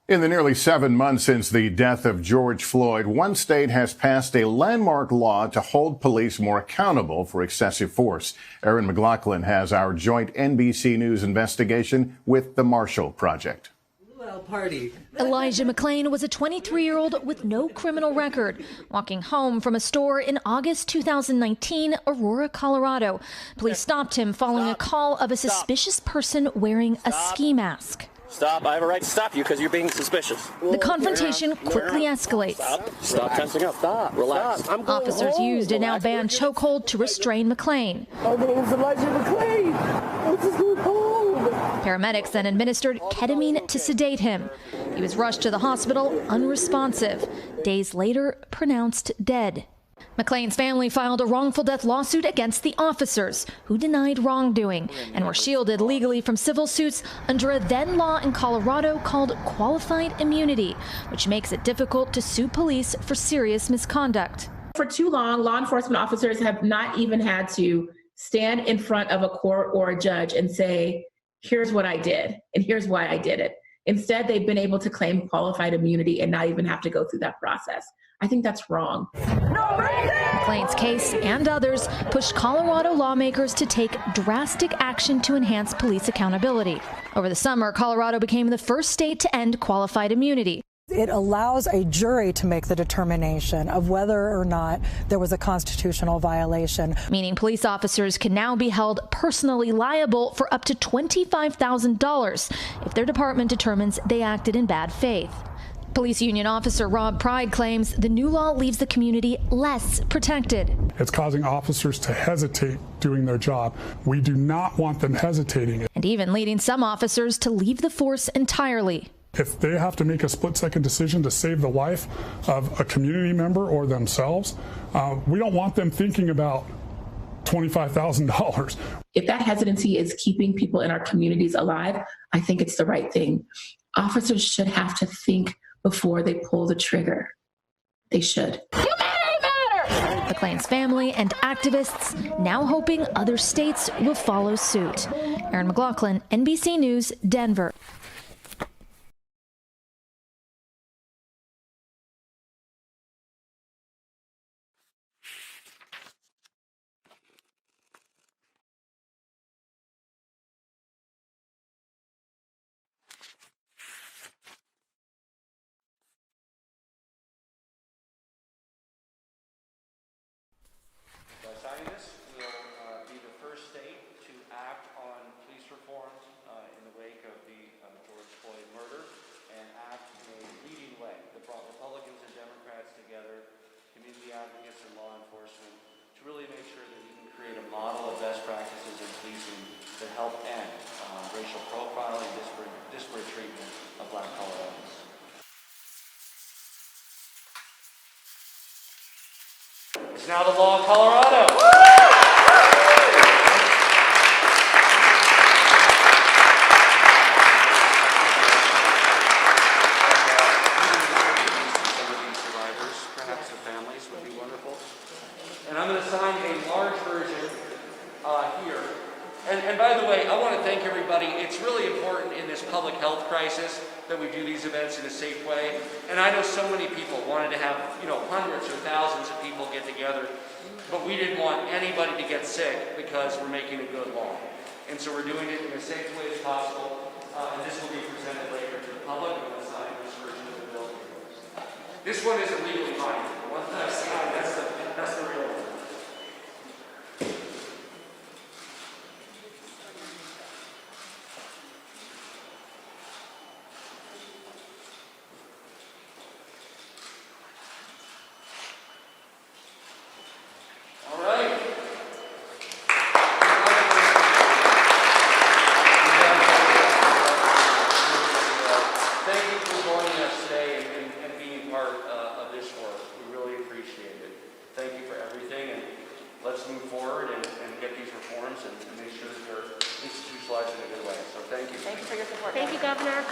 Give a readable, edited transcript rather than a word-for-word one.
In the nearly 7 months since the death of George Floyd, one state has passed a landmark law to hold police more accountable for excessive force. Erin McLaughlin has our joint NBC News investigation with the Marshall Project. Elijah McClain was a 23-year-old with no criminal record, walking home from a store in August 2019, Aurora, Colorado. Police stopped him following a call of a suspicious person wearing a ski mask. Stop. I have a right to stop you because you're being suspicious. The confrontation quickly escalates. Stop tensing up. Stop. Relax. Officers used a now banned chokehold to restrain McClain. My name's Elijah McClain. Let's just go home. Paramedics then administered ketamine to sedate him. He was rushed to the hospital unresponsive. Days later, pronounced dead. McClain's family filed a wrongful death lawsuit against the officers, who denied wrongdoing and were shielded legally from civil suits under a then law in Colorado called qualified immunity, which makes it difficult to sue police for serious misconduct. For too long, law enforcement officers have not even had to stand in front of a court or a judge and say, here's what I did, and here's why I did it. Instead, they've been able to claim qualified immunity and not even have to go through that process. I think that's wrong. McClain's case and others pushed Colorado lawmakers to take drastic action to enhance police accountability. Over the summer, Colorado became the first state to end qualified immunity. It allows a jury to make the determination of whether or not there was a constitutional violation. Meaning police officers can now be held personally liable for up to $25,000 if their department determines they acted in bad faith. Police union officer Rob Pride claims the new law leaves the community less protected. It's causing officers to hesitate doing their job. We do not want them hesitating. And even leading some officers to leave the force entirely. If they have to make a split-second decision to save the life of a community member or themselves, we don't want them thinking about $25,000. If that hesitancy is keeping people in our communities alive, I think it's the right thing. Officers should have to think before they pull the trigger. They should. McClain's family and activists now hoping other states will follow suit. Erin McLaughlin, NBC News, Denver. Signing this will be the first state to act on police reforms in the wake of the George Floyd murder and act in a leading way. The Republicans and Democrats together, community advocates and law enforcement, to really make sure that we can create a model of best practices in policing that help end racial profiling, disparate treatment of Black Coloradans. It's now the law of Colorado. Perhaps the families would be wonderful. And I'm going to sign a large version here. And by the way, I want to thank everybody. It's really important in this public health crisis that we do these events in a safe way. And I know so many people wanted to have, hundreds or thousands of people get together, but we didn't want anybody to get sick because we're making a good law. And so we're doing it in as safe a way as possible. And this will be presented later to the public. I'm going to sign this version of the bill. This one isn't legally binding. The one that I've signed, that's the real one. Let's move forward and get these reforms and make sure that they're institutionalized in a good way. So thank you. Thank you for your support. Thank you, Governor.